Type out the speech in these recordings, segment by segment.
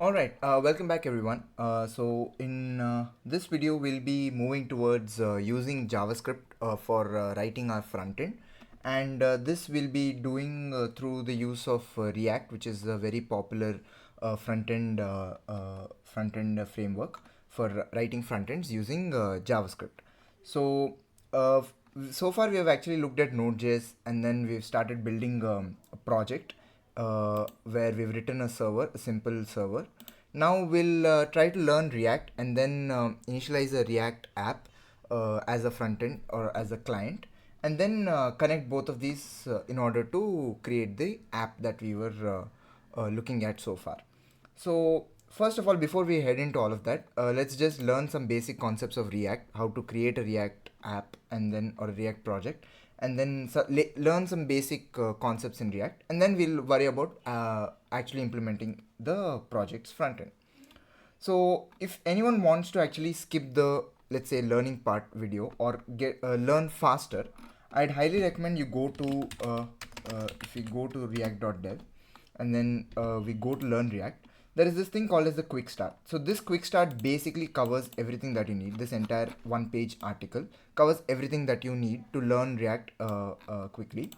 Alright, welcome back everyone. So in this video we'll be moving towards using JavaScript for writing our front end, and this will be doing through the use of React, which is a very popular front end framework for writing front ends using JavaScript. So so far we have actually looked at Node.js, and then we've started building a project where we've written a server, a simple server. Now we'll try to learn React and then initialize a React app as a front end or as a client, and then connect both of these in order to create the app that we were looking at so far. So first of all, before we head into all of that, let's just learn some basic concepts of React, how to create a React app and then or a React project, and then learn some basic concepts in React, and then we'll worry about actually implementing the project's front end. So if anyone wants to actually skip the, let's say, learning part video or get learn faster, I'd highly recommend you go to if we go to react.dev, and then we go to learn React. There is this thing called as the quick start. So this quick start basically covers everything that you need. This entire one page article covers everything that you need to learn React quickly.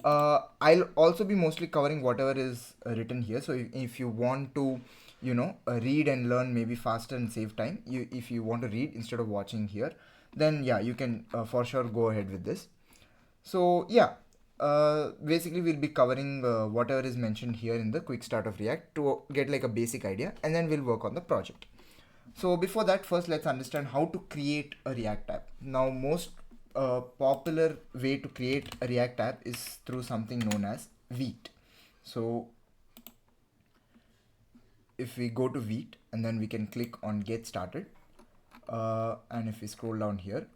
I'll also be mostly covering whatever is written here. So if you want to, read and learn maybe faster and save time, if you want to read instead of watching here, then yeah, you can for sure go ahead with this. So yeah, basically we'll be covering whatever is mentioned here in the quick start of React to get like a basic idea, and then we'll work on the project. So before that, first let's understand how to create a React app. Now, most popular way to create a React app is through something known as Vite. So if we go to Vite, and then we can click on get started, and if we scroll down here,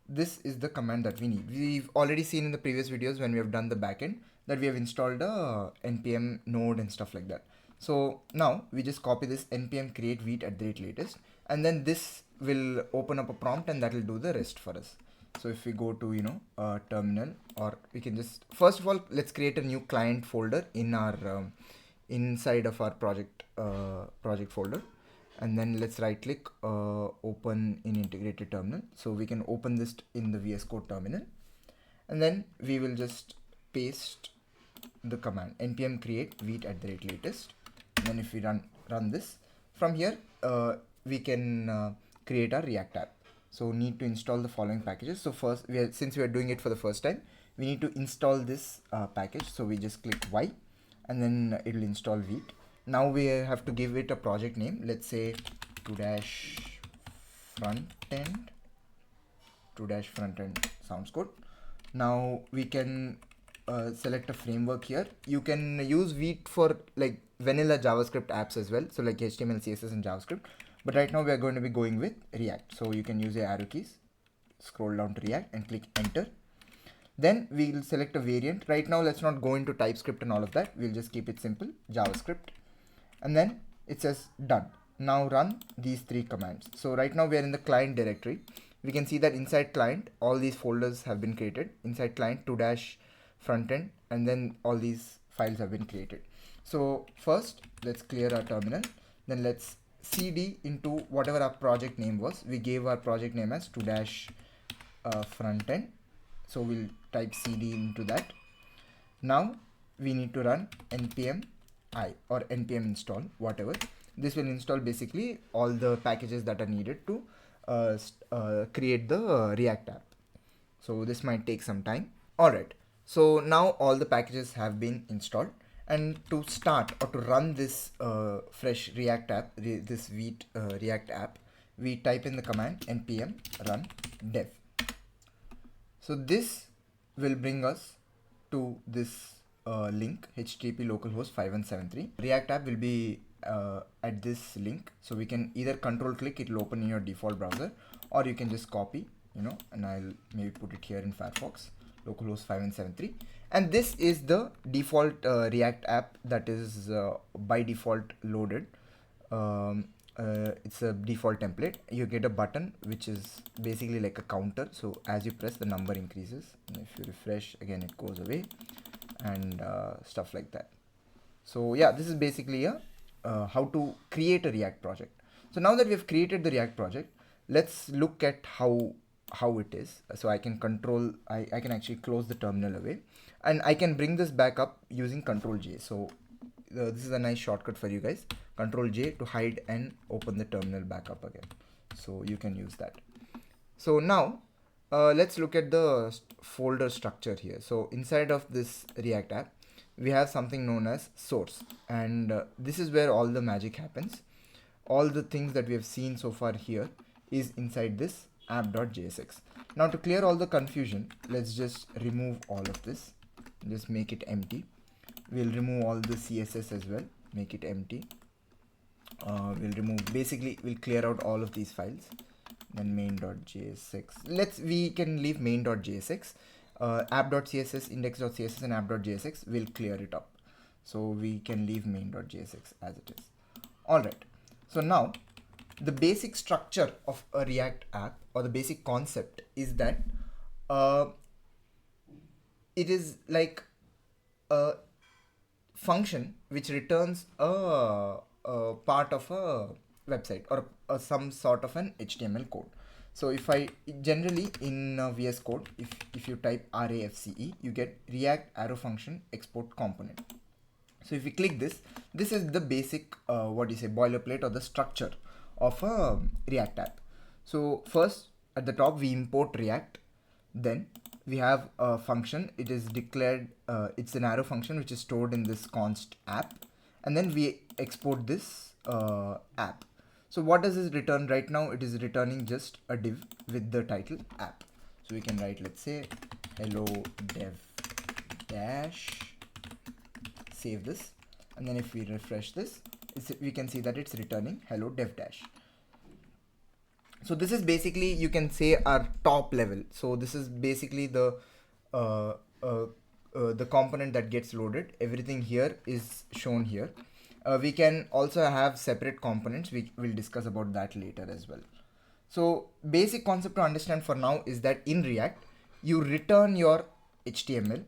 this is the command that we need. We've already seen in the previous videos when we have done the backend that we have installed a npm node and stuff like that. So now we just copy this npm create vite at the rate latest, and then this will open up a prompt and that will do the rest for us. So if we go to terminal, or we can just first of all let's create a new client folder in our inside of our project folder, and then let's right click open in integrated terminal. So we can open this in the VS Code terminal, and then we will just paste the command npm create vite at the rate latest. And then if we run this from here, we can create our React app. So need to install the following packages. So first, since we are doing it for the first time, we need to install this package. So we just click Y, and then it will install Vite. Now we have to give it a project name. Let's say to-front-end. To-front-end sounds good. Now we can select a framework here. You can use Vite for like vanilla JavaScript apps as well, so like HTML, CSS, and JavaScript. But right now we are going to be going with React. So you can use your arrow keys, scroll down to React, and click enter. Then we'll select a variant. Right now let's not go into TypeScript and all of that. We'll just keep it simple, JavaScript. And then it says done. Now run these three commands. So right now we are in the client directory. We can see that inside client all these folders have been created. Inside client to-frontend, and then all these files have bend created. So first let's clear our terminal. Then let's cd into whatever our project name was. We gave our project name as to-frontend. So we'll type cd into that. Now we need to run npm I or npm install, whatever. This will install basically all the packages that are needed to create the React app. So this might take some time. Alright, so now all the packages have been installed, and to start or to run this fresh React app, this Vite React app, we type in the command npm run dev. So this will bring us to this link, http localhost 5173. React app will be at this link, so we can either control click, it will open in your default browser, or you can just copy, and I'll maybe put it here in Firefox, localhost 5173. And this is the default React app that is by default loaded. It's a default template. You get a button which is basically like a counter, so as you press the number increases, and if you refresh again it goes away, and stuff like that. So yeah, this is basically a how to create a React project. So now that we have created the React project, let's look at how it is. So I can I can actually close the terminal away, and I can bring this back up using Control J. So this is a nice shortcut for you guys. Control J to hide and open the terminal back up again. So you can use that. So now let's look at the folder structure here. So inside of this React app, we have something known as source, and this is where all the magic happens. All the things that we have seen so far here is inside this app.jsx. Now to clear all the confusion, let's just remove all of this, just make it empty. We'll remove all the CSS as well, make it empty. We'll clear out all of these files. Then main.jsx, we can leave main.jsx, app.css, index.css and app.jsx will clear it up. So we can leave main.jsx as it is. Alright, so now the basic structure of a React app, or the basic concept, is that it is like a function which returns a part of a website, or some sort of an HTML code. So if I generally in VS Code, if you type RAFCE, you get React arrow function export component. So if you click this is the basic boilerplate, or the structure of a React app. So first at the top we import React, then we have a function. It is declared, it's an arrow function which is stored in this const app, and then we export this app. So what does this return right now? It is returning just a div with the title app. So we can write, let's say, hello dev dash, save this, and then if we refresh this, we can see that it's returning hello dev dash. So this is basically, you can say, our top level. So this is basically the component that gets loaded. Everything here is shown here. We can also have separate components. We will discuss about that later as well. So basic concept to understand for now is that in React, you return your HTML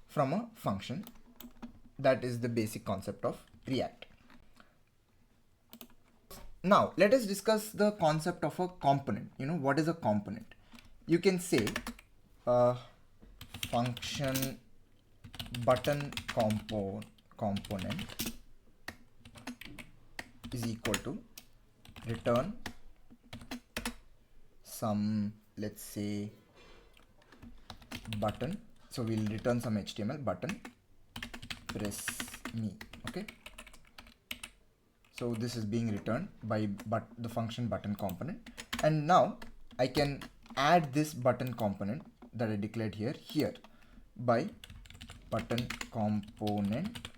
from a function. That is the basic concept of React. Now let us discuss the concept of a component. What is a component? You can say function button component is equal to return some, let's say, button. So we'll return some HTML button, press me. Okay, so this is being returned by the function button component, and now I can add this button component that I declared here by button component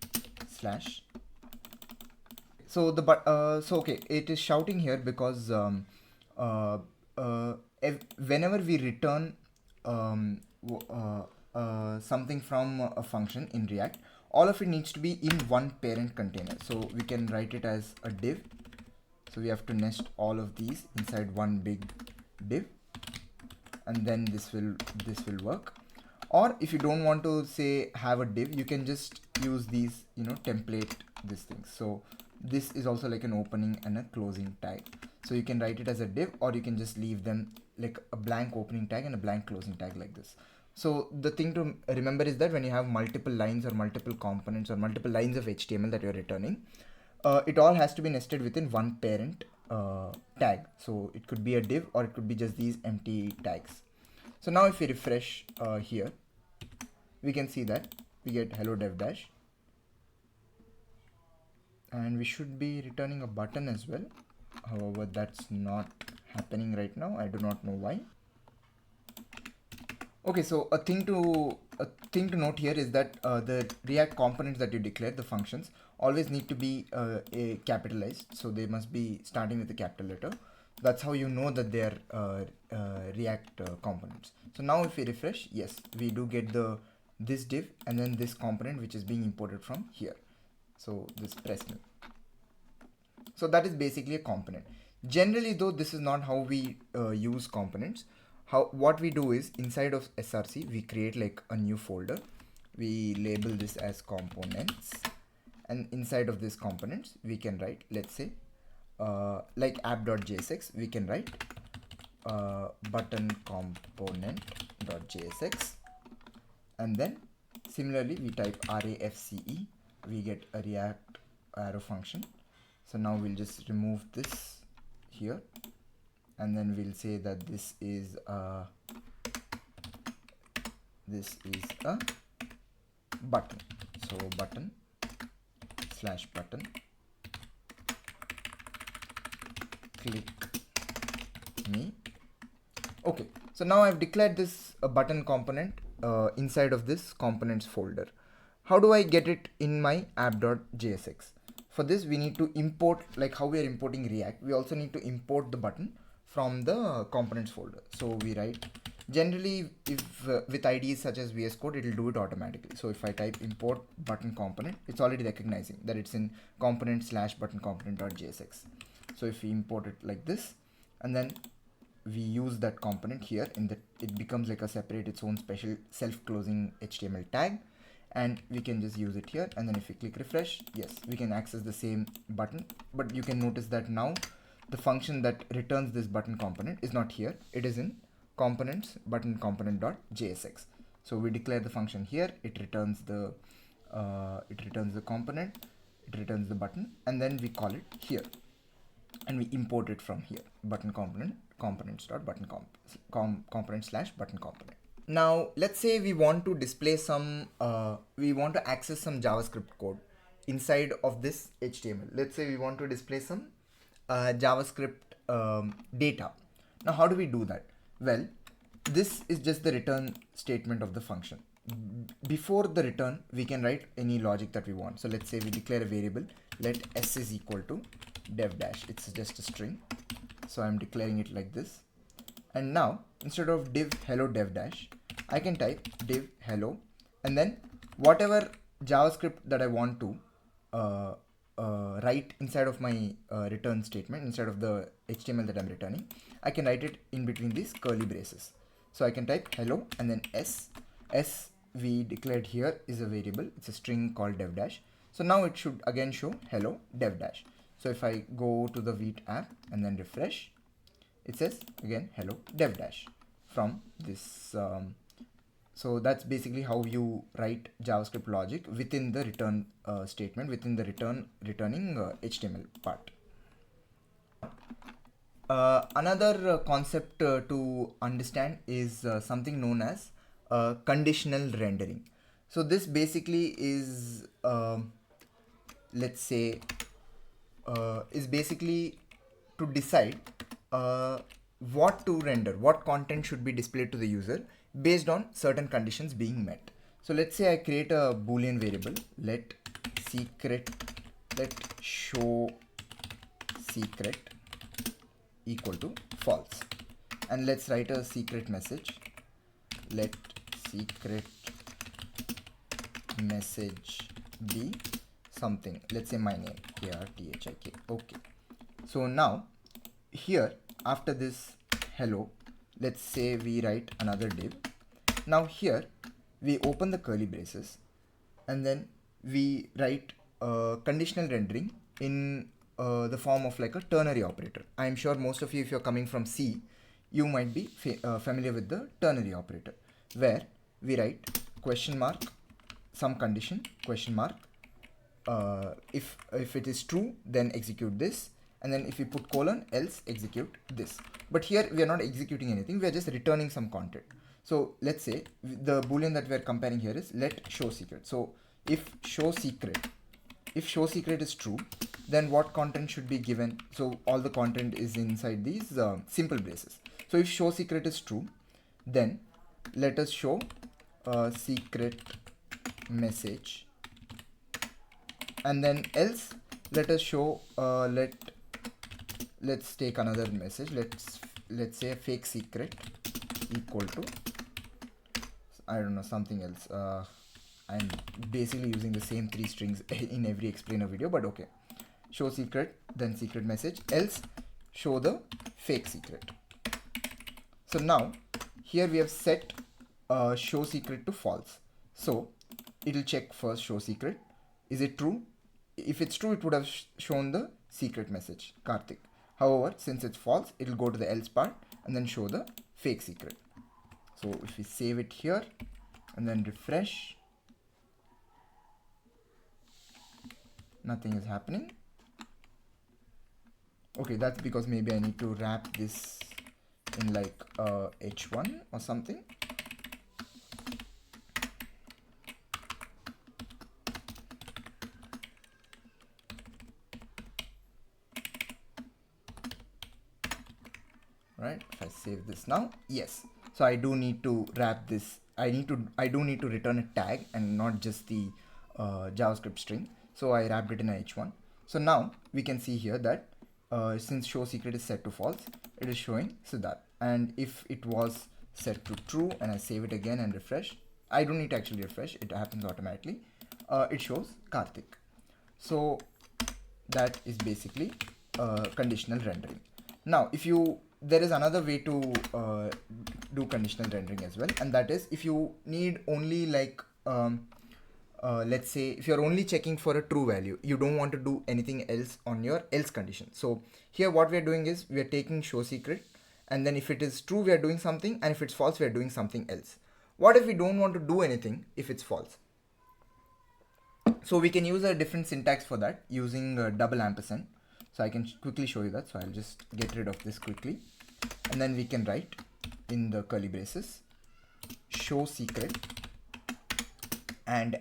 slash. So okay, it is shouting here because whenever we return something from a function in React, all of it needs to be in one parent container. So we can write it as a div. So we have to nest all of these inside one big div, and then this will work. Or if you don't want to say have a div, you can just use these template these things. So this is also like an opening and a closing tag. So you can write it as a div, or you can just leave them like a blank opening tag and a blank closing tag like this. So the thing to remember is that when you have multiple lines or multiple components or multiple lines of HTML that you're returning, it all has to be nested within one parent tag. So it could be a div, or it could be just these empty tags. So now if we refresh here, we can see that we get hello dev dash, and we should be returning a button as well. However, that's not happening right now. I do not know why. Okay, so a thing to note here is that the React components that you declare, the functions, always need to be capitalized. So they must be starting with a capital letter. That's how you know that they are React components. So now if we refresh, yes, we do get this div and then this component which is being imported from here. So this press me. So that is basically a component. Generally though, this is not how we use components. What we do is, inside of SRC, we create like a new folder. We label this as components, and inside of this components we can write, let's say like app.jsx, we can write button component.jsx, and then similarly we type rafce, we get a react arrow function. So now we'll just remove this here, and then we'll say that this is a button. So button slash button click me. Okay, so now I've declared this button component inside of this components folder. How do I get it in my app.jsx? For this we need to import, like how we are importing React, we also need to import the button from the components folder. So we write, generally if with IDs such as VS Code, it will do it automatically. So if I type import button component, it's already recognizing that it's in component slash button component.jsx. So if we import it like this, and then we use that component here in the, it becomes like a separate, its own special self-closing HTML tag, and we can just use it here. And then if we click refresh, yes, we can access the same button, but you can notice that now the function that returns this button component is not here, it is in components button component.jsx. So we declare the function here, it returns the component, it returns the button, and then we call it here, and we import it from here, button component components.button component slash button component. Now let's say we want to display some we want to access some JavaScript code inside of this HTML. Let's say we want to display some JavaScript data. Now how do we do that? Well, this is just the return statement of the function. Before the return, we can write any logic that we want. So let's say we declare a variable, let s is equal to DevDash. It's just a string. So I'm declaring it like this. And now instead of div hello DevDash, I can type div hello, and then whatever JavaScript that I want to write inside of my return statement, inside of the HTML that I'm returning, I can write it in between these curly braces. So I can type hello and then s we declared here is a variable, it's a string called DevDash. So now it should again show hello DevDash. So if I go to the Vite app and then refresh, it says again hello DevDash from this. So that's basically how you write JavaScript logic within the return statement, within the returning HTML part. Another concept to understand is something known as conditional rendering. So this basically is let's say is basically to decide what to render, what content should be displayed to the user based on certain conditions being met. So let's say I create a boolean variable, let show secret equal to false, and let's write a secret message, let secret message be something, let's say my name, Karthik. Okay, so now here after this hello, let's say we write another div. Now here we open the curly braces and then we write conditional rendering in the form of like a ternary operator. I'm sure most of you, if you're coming from C, you might be familiar with the ternary operator, where we write question mark some condition question mark, if it is true then execute this, and then if we put colon else execute this. But here we are not executing anything, we are just returning some content. So let's say the boolean that we are comparing here is let show secret. So if show secret is true, then what content should be given? So all the content is inside these simple braces. So if show secret is true, then let us show secret message, and then else let us show let's take another message, let's say fake secret equal to, I don't know, something else. I'm basically using the same three strings in every explainer video, but okay. Show secret, then secret message, else show the fake secret. So now here we have set show secret to false. So it will check first show secret. Is it true? if it's true, it would have shown the secret message, Karthik. However, since it's false, it will go to the else part and then show the fake secret. So if we save it here and then refresh, nothing is happening. Okay, that's because maybe I need to wrap this in like H1 or something. Right, if I save this now, yes. So I do need to wrap this. I do need to return a tag and not just the JavaScript string. So I wrapped it in H1. So now we can see here that since show secret is set to false, it is showing Siddharth. And if it was set to true and I save it again and refresh, I don't need to actually refresh, it happens automatically. It shows Karthik. So that is basically conditional rendering. Now, there is another way to do conditional rendering as well, and that is if you need only like let's say if you're only checking for a true value, you don't want to do anything else on your else condition. So here what we're doing is we are taking show secret, and then if it is true we are doing something, and if it's false we are doing something else. What if we don't want to do anything if it's false? So we can use a different syntax for that using double ampersand. So I can quickly show you that. So I'll just get rid of this quickly, and then we can write in the curly braces show secret and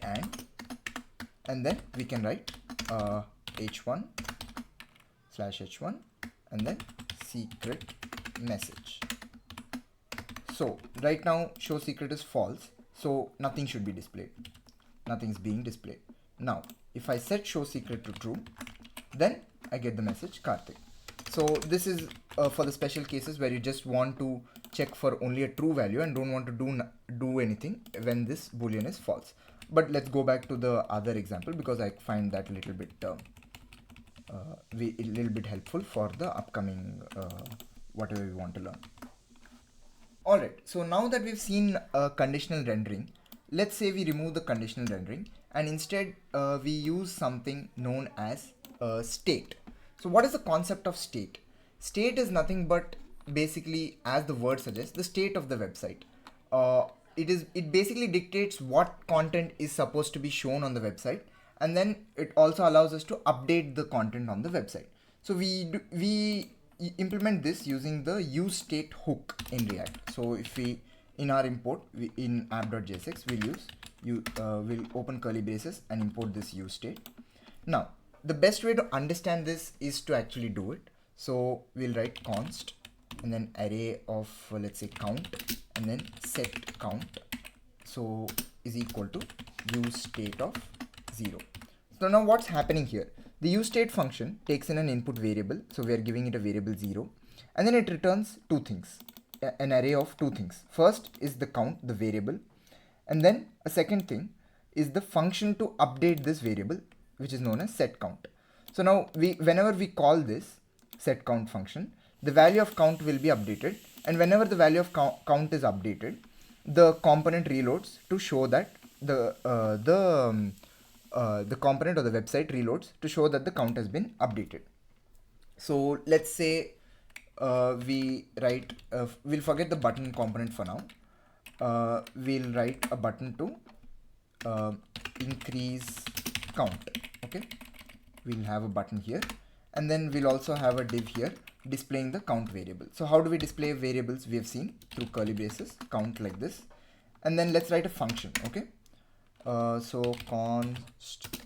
then we can write h1 slash h1 and then secret message. So right now show secret is false, so nothing should be displayed. Nothing's being displayed. Now if I set show secret to true, then I get the message Karthik. So this is for the special cases where you just want to check for only a true value and don't want to do anything when this boolean is false. But let's go back to the other example because I find that a little bit helpful for the upcoming whatever we want to learn. Alright, so now that we've seen conditional rendering, let's say we remove the conditional rendering and instead we use something known as state. So what is the concept of state? State is nothing but basically, as the word suggests, the state of the website. It basically dictates what content is supposed to be shown on the website, and then it also allows us to update the content on the website. So we implement this using the useState hook in React. So if we in our import in app.jsx we'll open curly braces and import this useState. Now the best way to understand this is to actually do it. So we'll write const and then array of let's say count and then set count, so is equal to useState of 0. So now what's happening here? The useState function takes in an input variable, so we are giving it a variable 0, and then it returns two things, an array of two things. First is the count, the variable, and then a second thing is the function to update this variable, which is known as set count. So now whenever we call this set count function, the value of count will be updated, and whenever the value of count is updated, the component reloads to show that the component or the website reloads to show that the count has been updated. So let's say we write we'll forget the button component for now. We'll write a button to increase count. Okay, we'll have a button here, and then we'll also have a div here displaying the count variable. So how do we display variables? We have seen through curly braces, count like this, and then let's write a function. Okay, so const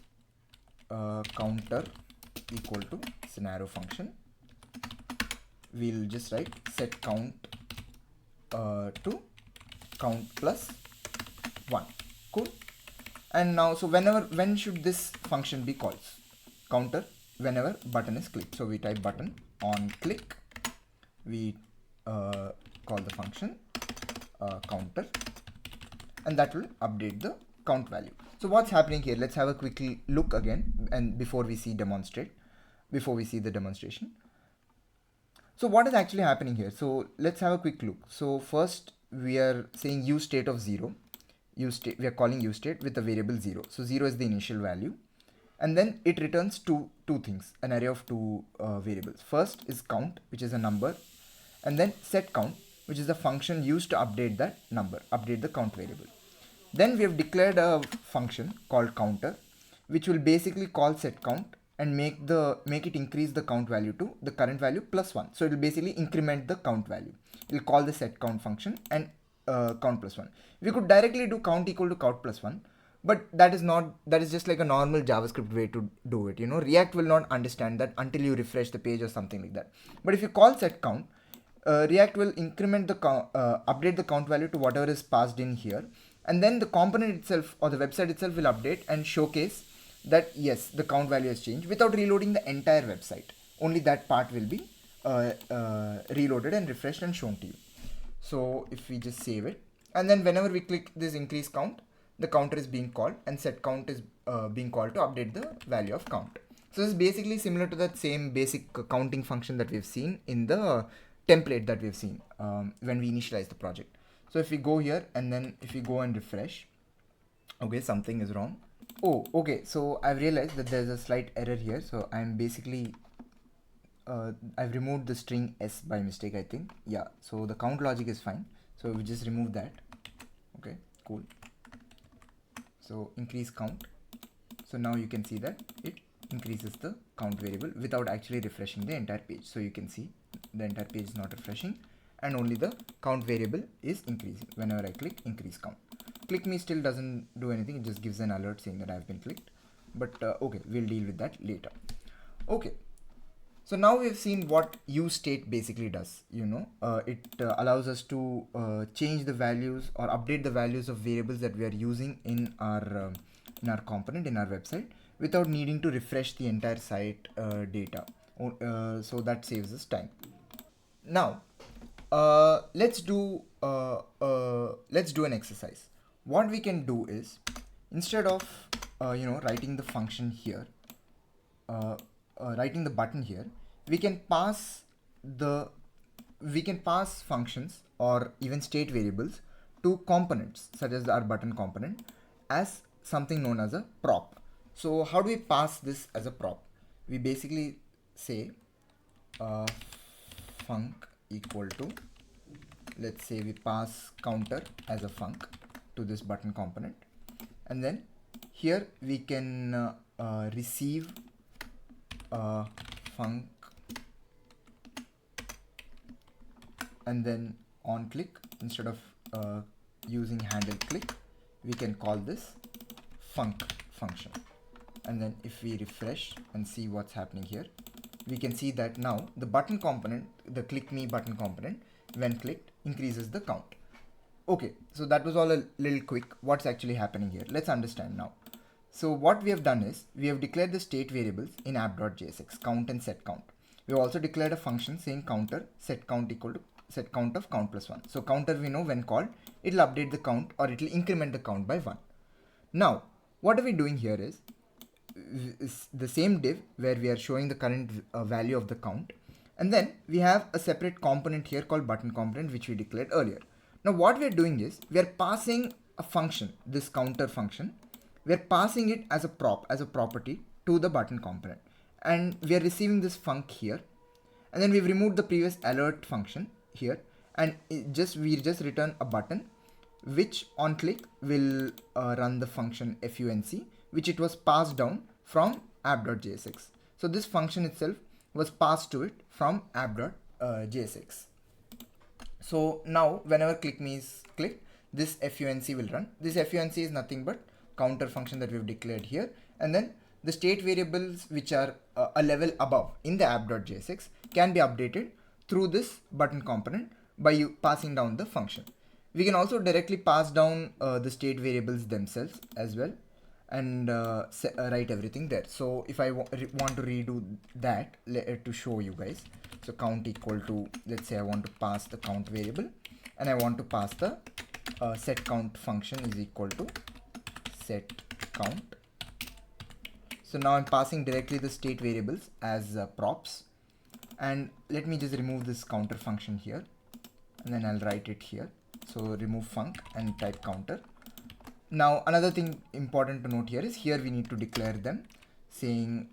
counter equal to scenario function. We'll just write set count to count plus 1. Cool. And now, so when should this function be called? Counter whenever button is clicked. So we type button on click, we call the function counter, and that will update the count value. So what's happening here? Let's have a quick look again, and before we see the demonstration. So what is actually happening here? So let's have a quick look. So first we are saying useState of 0. We are calling useState with the variable 0. So 0 is the initial value, and then it returns two things, an array of two variables. First is count, which is a number, and then set count, which is the function used to update that number, update the count variable. Then we have declared a function called counter, which will basically call set count and make it increase the count value to the current value plus 1. So it will basically increment the count value. It will call the set count function and count plus 1. We could directly do count equal to count plus 1, but that is just like a normal JavaScript way to do it. React will not understand that until you refresh the page or something like that. But if you call set count, React will increment the update the count value to whatever is passed in here, and then the component itself or the website itself will update and showcase that yes, the count value has changed without reloading the entire website. Only that part will be reloaded and refreshed and shown to you. So if we just save it, and then whenever we click this increase count, the counter is being called and set count is being called to update the value of count. So this is basically similar to that same basic counting function that we've seen in the template that we've seen when we initialize the project. So if we go here and then if we go and refresh, okay, something is wrong. Oh, okay, so I've realized that there's a slight error here. So I'm basically I've removed the string s by mistake, I think. Yeah, so the count logic is fine, so we just remove that. Okay, cool. So increase count. So now you can see that it increases the count variable without actually refreshing the entire page. So you can see the entire page is not refreshing and only the count variable is increasing whenever I click increase count. Click me still doesn't do anything, it just gives an alert saying that I have been clicked. But okay, we'll deal with that later. Okay, so now we've seen what use state basically does. It allows us to change the values or update the values of variables that we are using in our component, in our website, without needing to refresh the entire site data. So that saves us time. Now let's do an exercise. What we can do is, instead of writing the function here, writing the button here, we can pass functions or even state variables to components such as our button component as something known as a prop. So how do we pass this as a prop? We basically say func equal to, let's say we pass counter as a func to this button component, and then here we can receive func, and then on click, instead of using handle click, we can call this func function. And then if we refresh and see what's happening here, we can see that now the button component, the click me button component, when clicked increases the count. Okay, so that was all a little quick. What's actually happening here? Let's understand now. So what we have done is we have declared the state variables in app.jsx, count and set count. We have also declared a function saying counter set count equal to set count of count plus 1. So counter, we know when called, it will update the count or it will increment the count by 1. Now, what are we doing here is the same div where we are showing the current value of the count. And then we have a separate component here called button component, which we declared earlier. Now what we are doing is we are passing a function, this counter function, we are passing it as a prop, as a property to the button component, and we are receiving this func here. And then we've removed the previous alert function here, and we just return a button which on click will run the function func, which it was passed down from app.jsx. So this function itself was passed to it from app.jsx. So now whenever click me is clicked, this func will run. This func is nothing but counter function that we've declared here, and then the state variables which are a level above in the app.jsx can be updated through this button component by you passing down the function. We can also directly pass down the state variables themselves as well, and write everything there. So if I want to redo that to show you guys, so count equal to, let's say I want to pass the count variable, and I want to pass the set count function is equal to set count. So now I'm passing directly the state variables as props, and let me just remove this counter function here, and then I'll write it here. So remove func and type counter. Now another thing important to note here is here we need to declare them. saying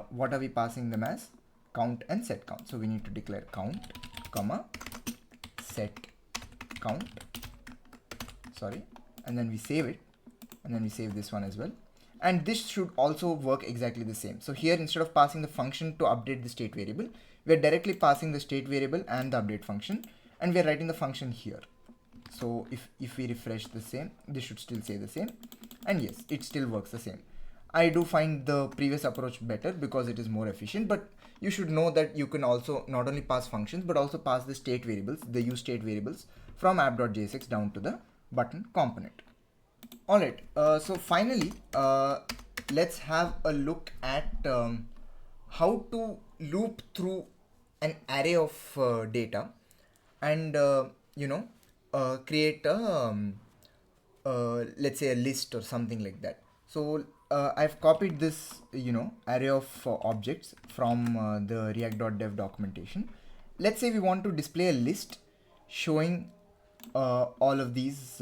what are we passing them as? Count and set count. So we need to declare count, comma, set count, sorry, and then we save it, and then we save this one as well. And this should also work exactly the same. So here, instead of passing the function to update the state variable, we're directly passing the state variable and the update function, and we're writing the function here. So if we refresh the same, this should still say the same, and yes, it still works the same. I do find the previous approach better because it is more efficient, but you should know that you can also not only pass functions but also pass the state variables, the use state variables from app.jsx down to the button component. All right, so finally, let's have a look at how to loop through an array of data and create a let's say a list or something like that. So I've copied this array of objects from the react.dev documentation. Let's say we want to display a list showing all of these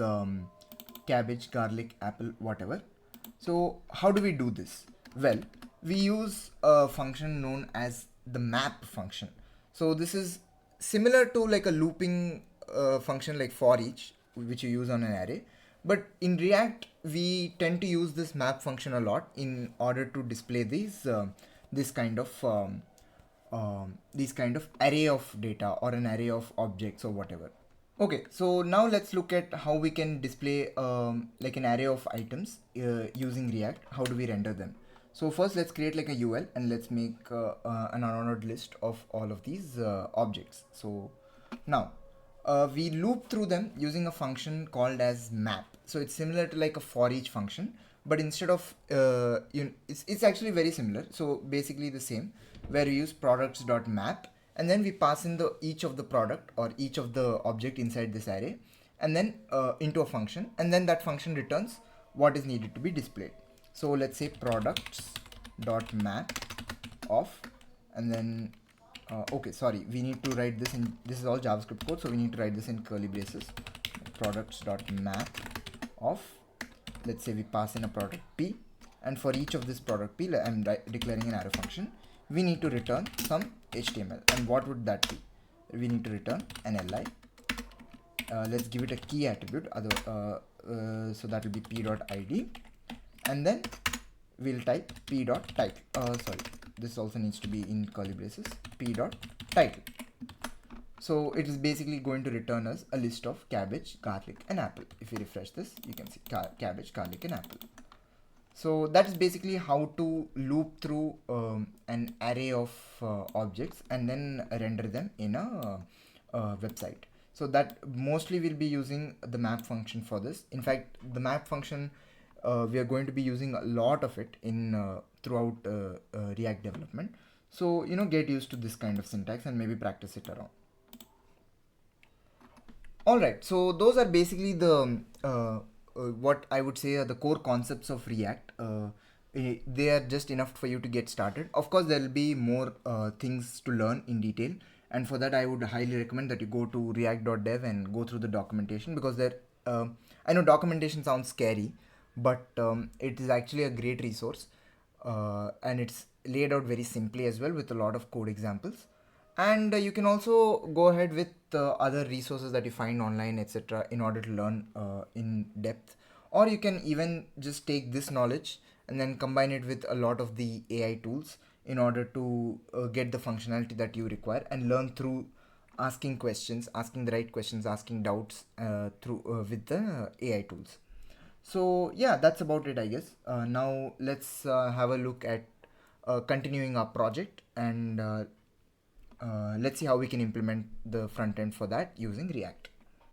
cabbage, garlic, apple, whatever. So how do we do this? Well, we use a function known as the map function. So this is similar to like a looping function like for each, which you use on an array. But in React, we tend to use this map function a lot in order to display these this kind of array of data or an array of objects or whatever. Okay, so now let's look at how we can display like an array of items using React. How do we render them? So first, let's create like a UL and let's make an unordered list of all of these objects. So now we loop through them using a function called as map. So it's similar to like a for each function, but instead of it's actually very similar. So basically the same, where we use products.map, and then we pass in the each of the product or each of the object inside this array, and then into a function, and then that function returns what is needed to be displayed. So let's say products.map of, and then okay, sorry, we need to write this in, this is all JavaScript code, so we need to write this in curly braces. Products.map of, let's say we pass in a product P, and for each of this product P, I'm declaring an arrow function. We need to return some HTML, and what would that be? We need to return an li. Let's give it a key attribute, so that will be p.id, and then we'll type p.title. Sorry, this also needs to be in curly braces, p.title. So it is basically going to return us a list of cabbage, garlic, and apple. If we refresh this, you can see cabbage, garlic, and apple. So that is basically how to loop through an array of objects and then render them in a website. So that mostly we'll be using the map function for this. In fact, the map function, we are going to be using a lot of it in throughout React development. So, get used to this kind of syntax and maybe practice it around. All right, so those are basically the what I would say are the core concepts of React. They are just enough for you to get started. Of course, there will be more things to learn in detail, and for that I would highly recommend that you go to react.dev and go through the documentation, because there I know documentation sounds scary, but it is actually a great resource, and it's laid out very simply as well with a lot of code examples. And you can also go ahead with other resources that you find online, etc., in order to learn in depth. Or you can even just take this knowledge and then combine it with a lot of the AI tools in order to get the functionality that you require, and learn through asking questions, asking the right questions, asking doubts through with the AI tools. So yeah, that's about it, I guess. Now let's have a look at continuing our project, and let's see how we can implement the front end for that using React.